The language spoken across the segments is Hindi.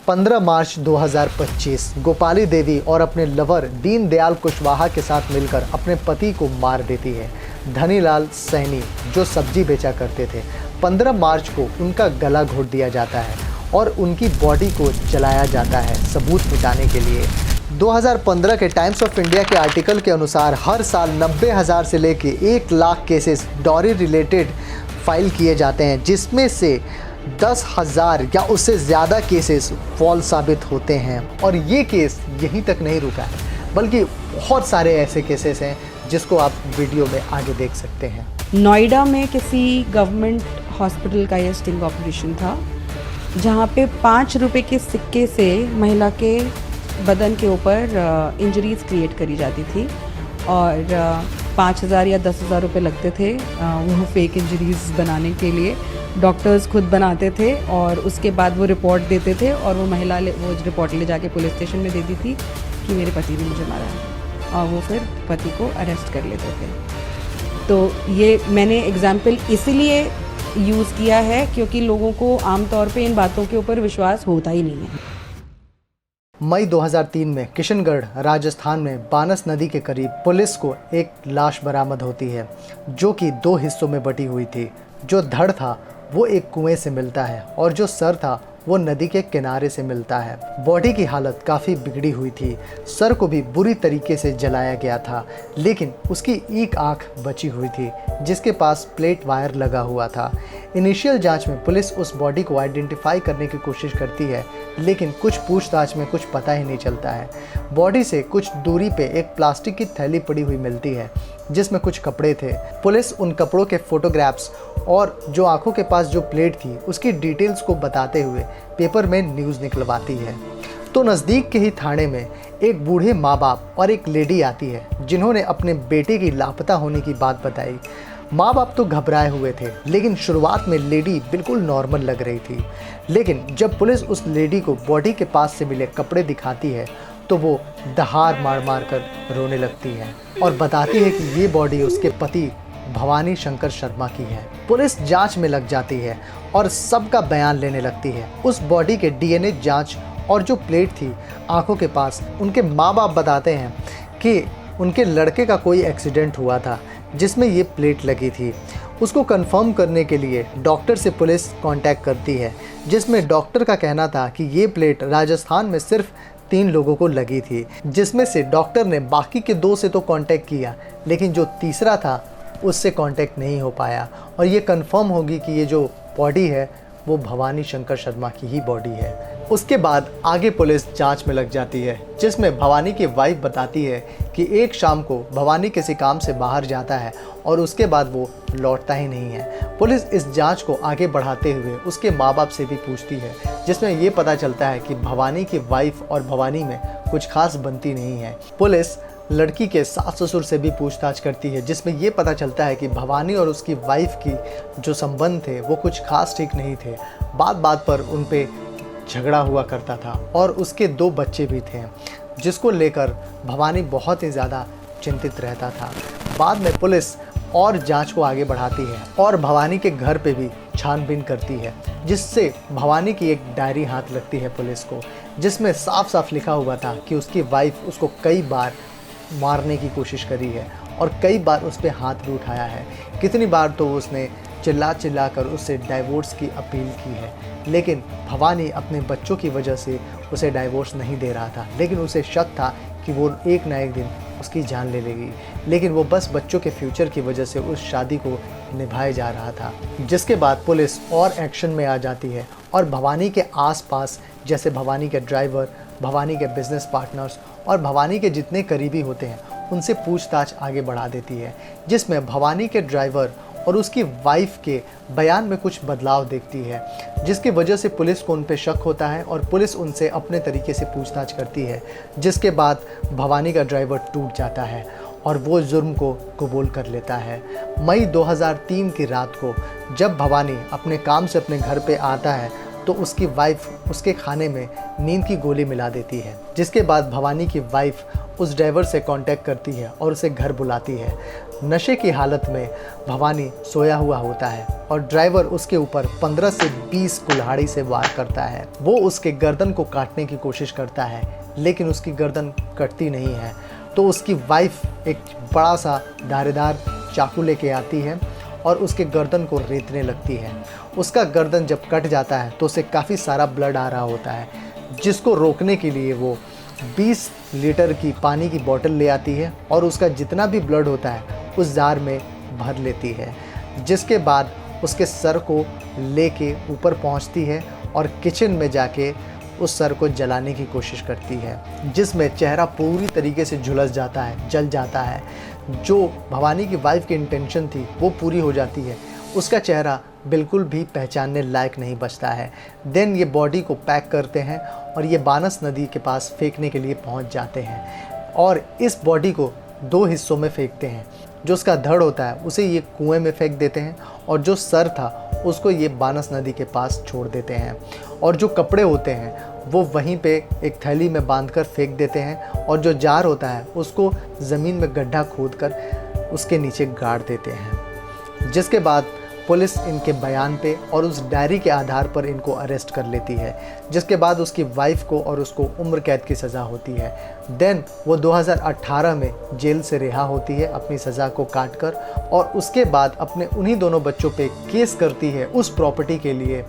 15 मार्च 2025 गोपाली देवी और अपने लवर दीनदयाल कुशवाहा के साथ मिलकर अपने पति को मार देती है। धनीलाल सैनी जो सब्जी बेचा करते थे। 15 मार्च को उनका गला घोट दिया जाता है और उनकी बॉडी को जलाया जाता है सबूत मिटाने के लिए। 2015 के टाइम्स ऑफ इंडिया के आर्टिकल के अनुसार हर साल 90,000 से लेके 1 lakh cases dowry related file किए जाते हैं, जिसमें से 10,000 या उससे ज़्यादा केसेस फॉल्स साबित होते हैं। और ये केस यहीं तक नहीं रुका है, बल्कि बहुत सारे ऐसे केसेस हैं जिसको आप वीडियो में आगे देख सकते हैं। नोएडा में किसी गवर्नमेंट हॉस्पिटल का ये स्टिंग ऑपरेशन था, जहाँ पे 5 रुपए के सिक्के से महिला के बदन के ऊपर इंजरीज क्रिएट करी जाती थी और 5,000 या 10,000 रुपये लगते थे वो फेक इंजरीज बनाने के लिए। डॉक्टर्स खुद बनाते थे और उसके बाद वो रिपोर्ट देते थे और वो महिला वो रिपोर्ट ले जाके पुलिस स्टेशन में देती थी कि मेरे पति ने मुझे मारा है, और वो फिर पति को अरेस्ट कर लेते थे। तो ये मैंने एग्जाम्पल इसलिए यूज़ किया है क्योंकि लोगों को आमतौर पे इन बातों के ऊपर विश्वास होता ही नहीं है। मई 2003 में किशनगढ़ राजस्थान में बानस नदी के करीब पुलिस को एक लाश बरामद होती है, जो कि 2 हिस्सों में बटी हुई थी। जो धड़ था वो एक कुएं से मिलता है और जो सर था वो नदी के किनारे से मिलता है। बॉडी की हालत काफ़ी बिगड़ी हुई थी। सर को भी बुरी तरीके से जलाया गया था, लेकिन उसकी एक आंख बची हुई थी जिसके पास प्लेट वायर लगा हुआ था। इनिशियल जांच में पुलिस उस बॉडी को आइडेंटिफाई करने की कोशिश करती है, लेकिन कुछ पूछताछ में कुछ पता ही नहीं चलता है। बॉडी से कुछ दूरी पे एक प्लास्टिक की थैली पड़ी हुई मिलती है जिसमें कुछ कपड़े थे। पुलिस उन कपड़ों के फोटोग्राफ्स और जो आंखों के पास जो प्लेट थी उसकी डिटेल्स को बताते हुए पेपर में न्यूज़ निकलवाती है। तो नज़दीक के ही थाने में एक बूढ़े माँ बाप और एक लेडी आती है जिन्होंने अपने बेटे की लापता होने की बात बताई। माँ बाप तो घबराए हुए थे, लेकिन शुरुआत में लेडी बिल्कुल नॉर्मल लग रही थी। लेकिन जब पुलिस उस लेडी को बॉडी के पास से मिले कपड़े दिखाती है तो वो दहाड़ मार मार कर रोने लगती है और बताती है कि ये बॉडी उसके पति भवानी शंकर शर्मा की है। पुलिस जांच में लग जाती है और सबका बयान लेने लगती है। उस बॉडी के डीएनए जांच और जो प्लेट थी आंखों के पास, उनके माँ बाप बताते हैं कि उनके लड़के का कोई एक्सीडेंट हुआ था जिसमें ये प्लेट लगी थी। उसको कंफर्म करने के लिए डॉक्टर से पुलिस कांटेक्ट करती है, जिसमें डॉक्टर का कहना था कि ये प्लेट राजस्थान में सिर्फ 3 लोगों को लगी थी, जिसमें से डॉक्टर ने बाकी के 2 से तो कांटेक्ट किया, लेकिन जो तीसरा था उससे कांटेक्ट नहीं हो पाया और ये कंफर्म होगी कि ये जो बॉडी है वो भवानी शंकर शर्मा की ही बॉडी है। उसके बाद आगे पुलिस जांच में लग जाती है, जिसमें भवानी की वाइफ बताती है कि एक शाम को भवानी किसी काम से बाहर जाता है और उसके बाद वो लौटता ही नहीं है। पुलिस इस जांच को आगे बढ़ाते हुए उसके माँ बाप से भी पूछती है, जिसमें ये पता चलता है कि भवानी की वाइफ और भवानी में कुछ खास बनती नहीं है। पुलिस लड़की के सास ससुर से भी पूछताछ करती है, जिसमें ये पता चलता है कि भवानी और उसकी वाइफ की जो संबंध थे वो कुछ खास ठीक नहीं थे। बात बात पर उन पे झगड़ा हुआ करता था और उसके 2 बच्चे भी थे, जिसको लेकर भवानी बहुत ही ज़्यादा चिंतित रहता था। बाद में पुलिस और जांच को आगे बढ़ाती है और भवानी के घर पे भी छानबीन करती है, जिससे भवानी की एक डायरी हाथ लगती है पुलिस को, जिसमें साफ साफ लिखा हुआ था कि उसकी वाइफ उसको कई बार मारने की कोशिश करी है और कई बार उस पर हाथ भी उठाया है। कितनी बार तो उसने चिल्ला चिल्ला कर उससे डाइवोर्स की अपील की है, लेकिन भवानी अपने बच्चों की वजह से उसे डाइवोर्स नहीं दे रहा था। लेकिन उसे शक था कि वो एक ना एक दिन उसकी जान ले लेगी, लेकिन वो बस बच्चों के फ्यूचर की वजह से उस शादी को निभाए जा रहा था। जिसके बाद पुलिस और एक्शन में आ जाती है और भवानी के आसपास, जैसे भवानी के ड्राइवर, भवानी के बिजनेस पार्टनर्स और भवानी के जितने करीबी होते हैं उनसे पूछताछ आगे बढ़ा देती है, जिसमें भवानी के ड्राइवर और उसकी वाइफ के बयान में कुछ बदलाव देखती है, जिसकी वजह से पुलिस को उन पे शक होता है और पुलिस उनसे अपने तरीके से पूछताछ करती है। जिसके बाद भवानी का ड्राइवर टूट जाता है और वो जुर्म को कबूल कर लेता है। मई 2003 की रात को जब भवानी अपने काम से अपने घर पे आता है तो उसकी वाइफ उसके खाने में नींद की गोली मिला देती है, जिसके बाद भवानी की वाइफ उस ड्राइवर से कांटेक्ट करती है और उसे घर बुलाती है। नशे की हालत में भवानी सोया हुआ होता है और ड्राइवर उसके ऊपर 15 से 20 कुल्हाड़ी से वार करता है। वो उसके गर्दन को काटने की कोशिश करता है, लेकिन उसकी गर्दन कटती नहीं है। तो उसकी वाइफ एक बड़ा सा धारीदार चाकू लेके आती है और उसके गर्दन को रेतने लगती है। उसका गर्दन जब कट जाता है तो उसे काफ़ी सारा ब्लड आ रहा होता है, जिसको रोकने के लिए वो 20 लीटर की पानी की बोतल ले आती है और उसका जितना भी ब्लड होता है उस जार में भर लेती है। जिसके बाद उसके सर को लेके ऊपर पहुंचती है और किचन में जाके उस सर को जलाने की कोशिश करती है, जिसमें चेहरा पूरी तरीके से झुलस जाता है, जल जाता है। जो भवानी की वाइफ की इंटेंशन थी वो पूरी हो जाती है। उसका चेहरा बिल्कुल भी पहचानने लायक नहीं बचता है। देन ये बॉडी को पैक करते हैं और ये बानस नदी के पास फेंकने के लिए पहुंच जाते हैं और इस बॉडी को 2 हिस्सों में फेंकते हैं। जो उसका धड़ होता है उसे ये कुएं में फेंक देते हैं और जो सर था उसको ये बानस नदी के पास छोड़ देते हैं और जो कपड़े होते हैं वो वहीं पे एक थैली में बांधकर फेंक देते हैं और जो जार होता है उसको ज़मीन में गड्ढा खोदकर उसके नीचे गाड़ देते हैं। जिसके बाद पुलिस इनके बयान पे और उस डायरी के आधार पर इनको अरेस्ट कर लेती है, जिसके बाद उसकी वाइफ को और उसको उम्र कैद की सज़ा होती है। देन वो 2018 में जेल से रिहा होती है अपनी सज़ा को काट कर और उसके बाद अपने उन्हीं दोनों बच्चों पे केस करती है उस प्रॉपर्टी के लिए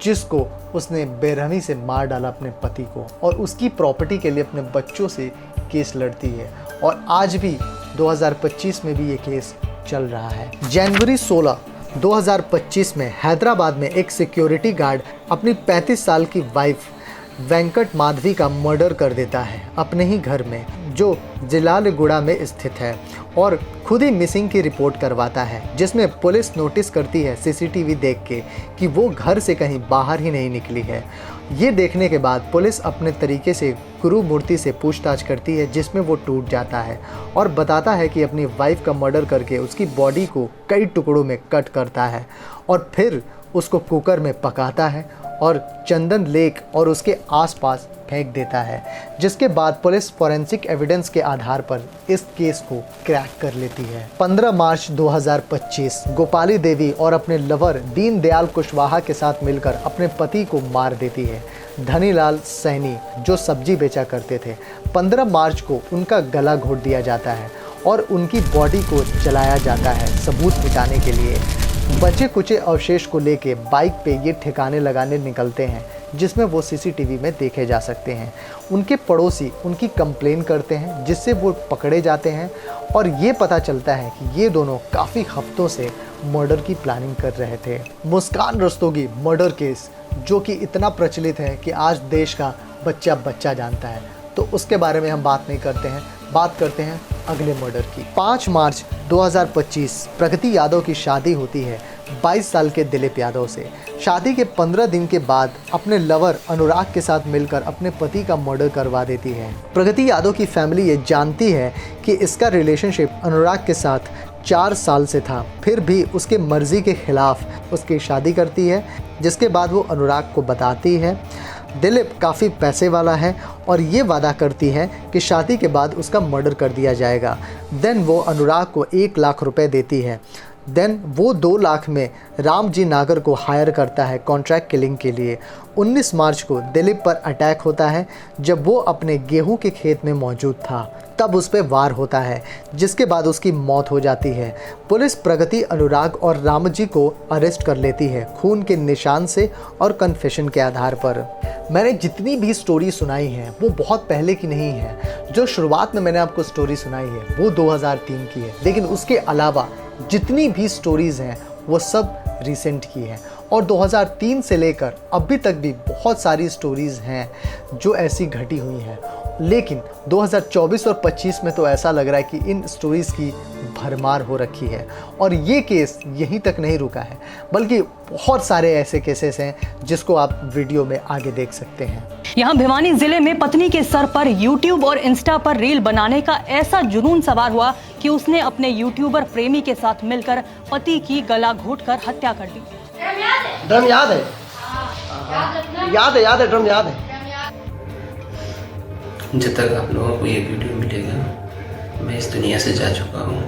जिसको उसने बेरहमी से मार डाला अपने पति को, और उसकी प्रॉपर्टी के लिए अपने बच्चों से केस लड़ती है और आज भी 2025 में भी ये केस चल रहा है। जनवरी 16, 2025 में हैदराबाद में एक सिक्योरिटी गार्ड अपनी 35 साल की वाइफ वेंकट माधवी का मर्डर कर देता है अपने ही घर में, जो जिलालगुड़ा में स्थित है, और खुद ही मिसिंग की रिपोर्ट करवाता है, जिसमें पुलिस नोटिस करती है सीसीटीवी देख के कि वो घर से कहीं बाहर ही नहीं निकली है। ये देखने के बाद पुलिस अपने तरीके से गुरु मूर्ति से पूछताछ करती है, जिसमें वो टूट जाता है और बताता है कि अपनी वाइफ का मर्डर करके उसकी बॉडी को कई टुकड़ों में कट करता है और फिर उसको कुकर में पकाता है और चंदन लेक और उसके आसपास फेंक देता है। जिसके बाद पुलिस फॉरेंसिक एविडेंस के आधार पर इस केस को क्रैक कर लेती है। 15 मार्च 2025 गोपाली देवी और अपने लवर दीनदयाल कुशवाहा के साथ मिलकर अपने पति को मार देती है, धनीलाल सैनी, जो सब्जी बेचा करते थे। 15 मार्च को उनका गला घोट दिया जाता है और उनकी बॉडी को जलाया जाता है सबूत मिटाने के लिए। बचे कुचे अवशेष को लेके बाइक पे ये ठिकाने लगाने निकलते हैं, जिसमें वो सीसीटीवी में देखे जा सकते हैं। उनके पड़ोसी उनकी कंप्लेन करते हैं, जिससे वो पकड़े जाते हैं और ये पता चलता है कि ये दोनों काफ़ी हफ्तों से मर्डर की प्लानिंग कर रहे थे। मुस्कान रस्तोगी मर्डर केस, जो कि इतना प्रचलित है कि आज देश का बच्चा बच्चा जानता है, तो उसके बारे में हम बात नहीं करते हैं, बात करते हैं अगले मर्डर की। 5 मार्च 2025 प्रगति यादव की शादी होती है 22 साल के दिलीप यादव से। शादी के 15 दिन के बाद अपने लवर अनुराग के साथ मिलकर अपने पति का मर्डर करवा देती है। प्रगति यादव की फैमिली ये जानती है कि इसका रिलेशनशिप अनुराग के साथ 4 साल से था, फिर भी उसके मर्जी के खिलाफ उसकी शादी करती है। जिसके बाद वो अनुराग को बताती है। दिलीप काफ़ी पैसे वाला है और ये वादा करती है कि शादी के बाद उसका मर्डर कर दिया जाएगा। देन वो अनुराग को 1 लाख रुपए देती है। देन वो 2 लाख में राम जी नागर को हायर करता है कॉन्ट्रैक्ट किलिंग के लिए। 19 मार्च को दिलीप पर अटैक होता है जब वो अपने गेहूं के खेत में मौजूद था, तब उस पर वार होता है, जिसके बाद उसकी मौत हो जाती है। पुलिस प्रगति, अनुराग और राम जी को अरेस्ट कर लेती है खून के निशान से और कन्फेशन के आधार पर। मैंने जितनी भी स्टोरी सुनाई है वो बहुत पहले की नहीं है। जो शुरुआत में मैंने आपको स्टोरी सुनाई है वो 2003 की है, लेकिन उसके अलावा जितनी भी स्टोरीज़ हैं वो सब रिसेंट की हैं और 2003 से लेकर अभी तक भी बहुत सारी स्टोरीज़ हैं जो ऐसी घटी हुई हैं। लेकिन 2024 और 25 में तो ऐसा लग रहा है कि इन स्टोरीज़ की भरमार हो रखी है और ये केस यहीं तक नहीं रुका है, बल्कि बहुत सारे ऐसे केसेस हैं जिसको आप वीडियो में आगे देख सकते हैं। यहाँ भिवानी जिले में पत्नी के सर पर यूट्यूब और इंस्टा पर रील बनाने का ऐसा जुनून सवार हुआ कि उसने अपने यूट्यूबर प्रेमी के साथ मिलकर पति की गला घोंटकर हत्या कर दी। ड्रम याद है? याद है ड्रम याद है। जब तक आप लोगों को ये वीडियो मिलेगा मैं इस दुनिया से जा चुका हूँ।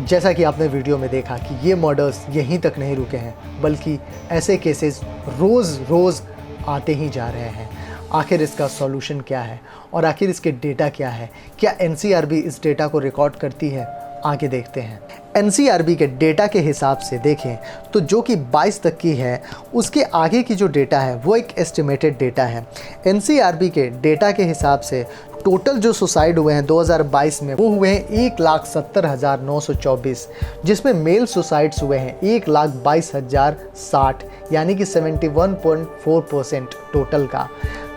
जैसा कि आपने वीडियो में देखा कि ये मर्डर्स यहीं तक नहीं रुके हैं, बल्कि ऐसे केसेस रोज़ रोज़ आते ही जा रहे हैं। आखिर इसका सॉल्यूशन क्या है और आखिर इसके डेटा क्या है? क्या एनसीआरबी इस डेटा को रिकॉर्ड करती है? आगे देखते हैं। एनसीआरबी के डेटा के हिसाब से देखें तो जो कि 22 तक की है, उसके आगे की जो डेटा है वो एक एस्टिमेटेड डेटा है। एनसीआरबी के डेटा के हिसाब से टोटल जो सुसाइड हुए हैं 2022 में वो हुए हैं 1,70,924, जिसमें मेल सुसाइड्स हुए हैं 1,22,060, यानी कि 71.4% टोटल का,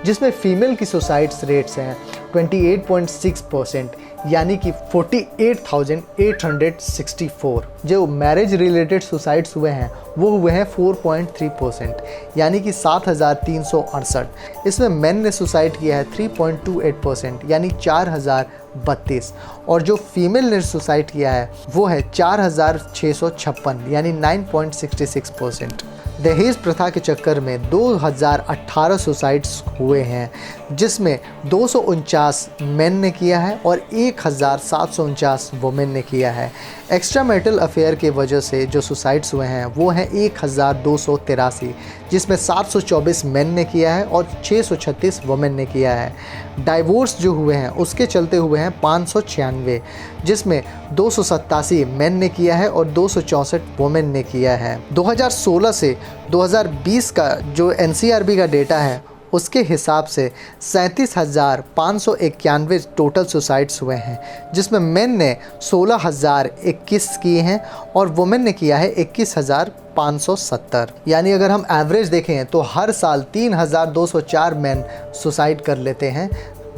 जिसमें फीमेल की सुसाइड्स रेट्स हैं 28.6%, यानी कि 48,864। जो मैरिज रिलेटेड सुसाइड्स हुए हैं वो हुए हैं 4.3%, यानी कि 7,368। इसमें मेन ने सुसाइड किया है 3.28%, यानी 4,032, और जो फीमेल ने सुसाइड किया है वो है 4,656, यानी 9.66%। दहेज प्रथा के चक्कर में 2018 सुसाइड्स हुए हैं, जिसमें 249 मेन ने किया है और 1,749 वुमेन ने किया है। एक्स्ट्रा मैरिटल अफेयर के वजह से जो सुसाइड्स हुए हैं वो हैं 1,283, जिसमें 724 मेन ने किया है और 636 वुमेन ने किया है। डाइवोर्स जो हुए हैं उसके चलते हुए हैं 596, जिसमें 287 मेन ने किया है और 264 वुमेन ने किया है। 2016 से 2020 का जो एनसीआरबी का डेटा है उसके हिसाब से 37,591 टोटल सुसाइड्स हुए हैं, जिसमें मेन ने 16,021 किए हैं और वुमेन ने किया है 21,570। यानी अगर हम एवरेज देखें तो हर साल 3,204 मेन सुसाइड कर लेते हैं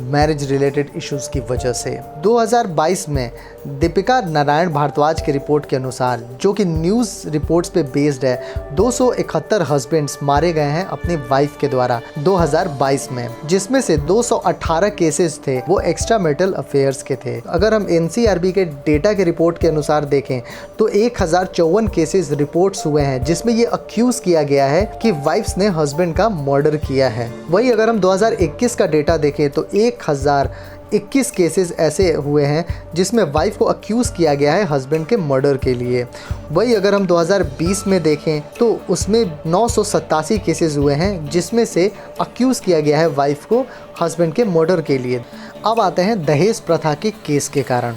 मैरिज रिलेटेड इश्यूज़ की वजह से। 2022 में दीपिका नारायण भारद्वाज की रिपोर्ट के अनुसार, जो कि न्यूज़ रिपोर्ट्स पे बेस्ड है, 271 हस्बैंड्स मारे गए हैं अपनी वाइफ के द्वारा 2022 में, जिसमें से 218 केसेस थे वो एक्स्ट्रा मैरिटल अफेयर्स के थे। अगर हम एनसीआरबी के डेटा के रिपोर्ट के अनुसार देखें तो 1054 केसेस रिपोर्ट्स हुए हैं, जिसमें ये अक्यूज़ किया गया है कि वाइफ्स ने हस्बैंड का मर्डर किया है। वही अगर हम 2021 का डेटा देखें तो 1021 केसेस ऐसे हुए हैं जिसमें वाइफ को अक्यूज़ किया गया है हस्बैंड के मर्डर के लिए। वही अगर हम 2020 में देखें तो उसमें 987 केसेस हुए हैं, जिसमें से अक्यूज़ किया गया है वाइफ को हस्बैंड के मर्डर के लिए। अब आते हैं दहेज प्रथा के केस के कारण।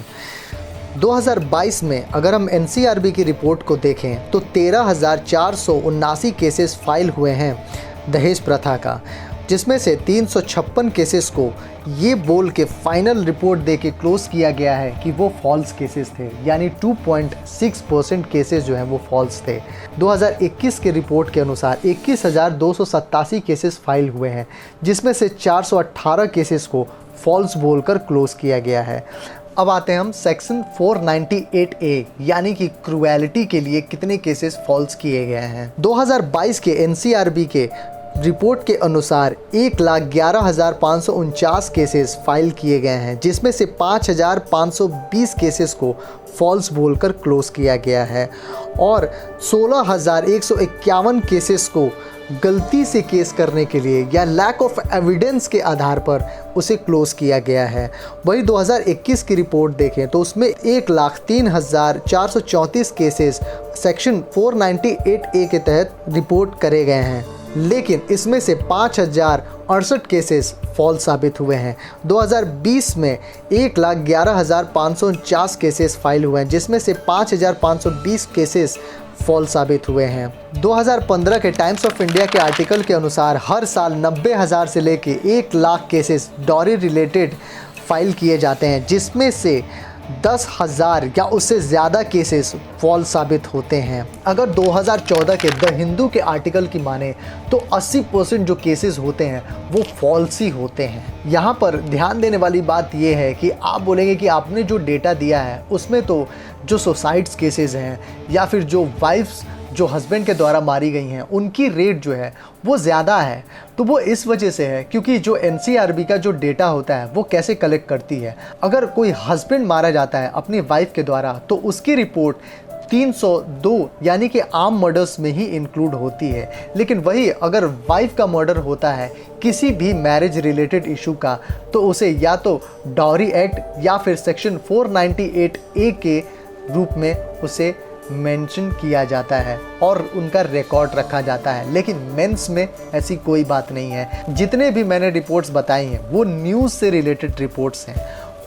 2022 में अगर हम एनसीआरबी की रिपोर्ट को देखें तो 13,479 केसेस फाइल हुए हैं दहेज प्रथा का, जिसमें से 356 केसेस को ये बोल के फाइनल रिपोर्ट दे के क्लोज़ किया गया है कि वो फॉल्स केसेस थे, यानी 2.6% केसेस जो हैं वो फॉल्स थे। 2021 के रिपोर्ट के अनुसार 21,287 केसेस फाइल हुए हैं, जिसमें से 418 केसेस को फॉल्स बोलकर क्लोज़ किया गया है। अब आते हैं हम सेक्शन 498A, यानी कि क्रूएलिटी के लिए कितने केसेस फॉल्स किए गए हैं। 2022 के एनसीआरबी के रिपोर्ट के अनुसार 1,11,549 केसेस फाइल किए गए हैं, जिसमें से 5,520 केसेस को फॉल्स बोलकर क्लोज़ किया गया है और 16,151 केसेस को गलती से केस करने के लिए या लैक ऑफ एविडेंस के आधार पर उसे क्लोज़ किया गया है। वही 2021 की रिपोर्ट देखें तो उसमें 1,03,434 केसेस सेक्शन 498A के तहत रिपोर्ट करे गए हैं, लेकिन इसमें से 5,068 केसेस फॉल्स साबित हुए हैं। 2020 में 1,11,549 केसेस फाइल हुए हैं, जिसमें से 5,520 केसेस फॉल्स साबित हुए हैं। 2015 के टाइम्स ऑफ इंडिया के आर्टिकल के अनुसार हर साल 90,000 से लेके 1 lakh cases dowry related file किए जाते हैं, जिसमें से 10,000 या उससे ज़्यादा केसेस फॉल्स साबित होते हैं। अगर 2014 के द हिंदू के आर्टिकल की माने तो 80% जो केसेस होते हैं वो फॉल्स ही होते हैं। यहाँ पर ध्यान देने वाली बात ये है कि आप बोलेंगे कि आपने जो डेटा दिया है उसमें तो जो सुसाइड्स केसेस हैं या फिर जो वाइफ्स जो हस्बैंड के द्वारा मारी गई हैं उनकी रेट जो है वो ज़्यादा है, तो वो इस वजह से है क्योंकि जो एनसीआरबी का जो डेटा होता है वो कैसे कलेक्ट करती है। अगर कोई हस्बैंड मारा जाता है अपनी वाइफ के द्वारा तो उसकी रिपोर्ट 302 यानी कि आम मर्डर्स में ही इंक्लूड होती है, लेकिन वही अगर वाइफ का मर्डर होता है किसी भी मैरिज रिलेटेड इशू का तो उसे या तो डाउरी एक्ट या फिर सेक्शन 498A के रूप में उसे मेंशन किया जाता है और उनका रिकॉर्ड रखा जाता है। लेकिन मेंस में ऐसी कोई बात नहीं है। जितने भी मैंने रिपोर्ट्स बताई हैं वो न्यूज़ से रिलेटेड रिपोर्ट्स हैं।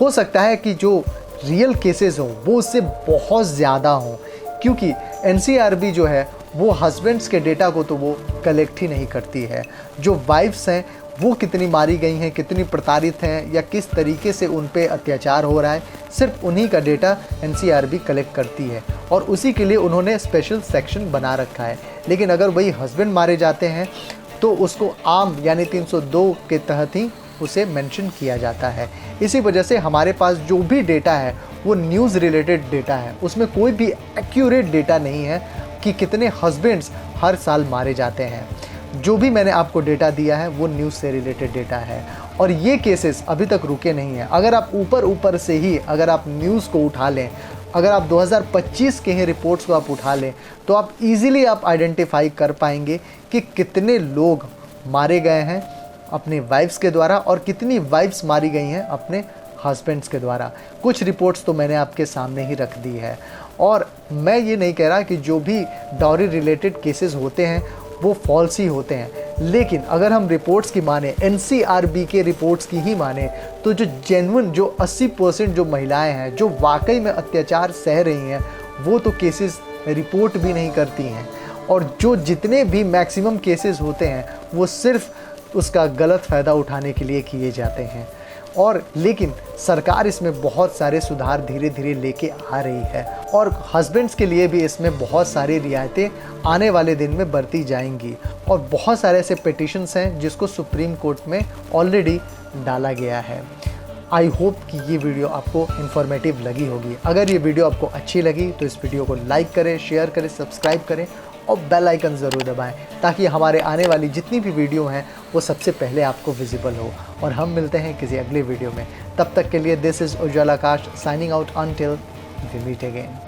हो सकता है कि जो रियल केसेस हों वो उससे बहुत ज़्यादा हों, क्योंकि एनसीआरबी जो है वो हस्बैंड्स के डेटा को तो वो कलेक्ट ही नहीं करती है। जो वाइफ्स हैं वो कितनी मारी गई हैं, कितनी प्रताड़ित हैं या किस तरीके से उन पे अत्याचार हो रहा है, सिर्फ उन्हीं का डेटा एनसीआरबी कलेक्ट करती है और उसी के लिए उन्होंने स्पेशल सेक्शन बना रखा है। लेकिन अगर वही हस्बैंड मारे जाते हैं तो उसको आम यानी 302 के तहत ही उसे मेंशन किया जाता है। इसी वजह से हमारे पास जो भी डेटा है वो न्यूज़ रिलेटेड डेटा है, उसमें कोई भी एक्यूरेट डेटा नहीं है कि कितने हस्बैंड्स हर साल मारे जाते हैं। जो भी मैंने आपको डेटा दिया है वो न्यूज़ से रिलेटेड डेटा है और ये केसेस अभी तक रुके नहीं हैं। अगर आप ऊपर से ही अगर आप न्यूज़ को उठा लें, अगर आप 2025 के ही रिपोर्ट्स को आप उठा लें तो आप इजीली आप आइडेंटिफाई कर पाएंगे कि कितने लोग मारे गए हैं अपनी वाइफ्स के द्वारा और कितनी वाइफ्स मारी गई हैं अपने हस्बैंड्स के द्वारा। कुछ रिपोर्ट्स तो मैंने आपके सामने ही रख दी है और मैं ये नहीं कह रहा कि जो भी डाउरी रिलेटेड केसेस होते हैं वो फॉल्स ही होते हैं, लेकिन अगर हम रिपोर्ट्स की माने, एनसीआरबी के रिपोर्ट्स की ही माने, तो जो जेन्युइन जो 80% जो महिलाएं हैं जो वाकई में अत्याचार सह रही हैं वो तो केसेस रिपोर्ट भी नहीं करती हैं और जो जितने भी मैक्सिमम केसेस होते हैं वो सिर्फ उसका गलत फ़ायदा उठाने के लिए किए जाते हैं। और लेकिन सरकार इसमें बहुत सारे सुधार धीरे धीरे लेके आ रही है और हस्बैंड्स के लिए भी इसमें बहुत सारी रियायतें आने वाले दिन में बरती जाएंगी और बहुत सारे ऐसे पिटिशन्स हैं जिसको सुप्रीम कोर्ट में ऑलरेडी डाला गया है। आई होप कि ये वीडियो आपको इन्फॉर्मेटिव लगी होगी। अगर ये वीडियो आपको अच्छी लगी तो इस वीडियो को लाइक करें, शेयर करें, सब्सक्राइब करें और बेल आइकन ज़रूर दबाएं ताकि हमारे आने वाली जितनी भी वीडियो हैं वो सबसे पहले आपको विजिबल हो। और हम मिलते हैं किसी अगले वीडियो में। तब तक के लिए this is Ujjwal Aakash signing out until we meet again.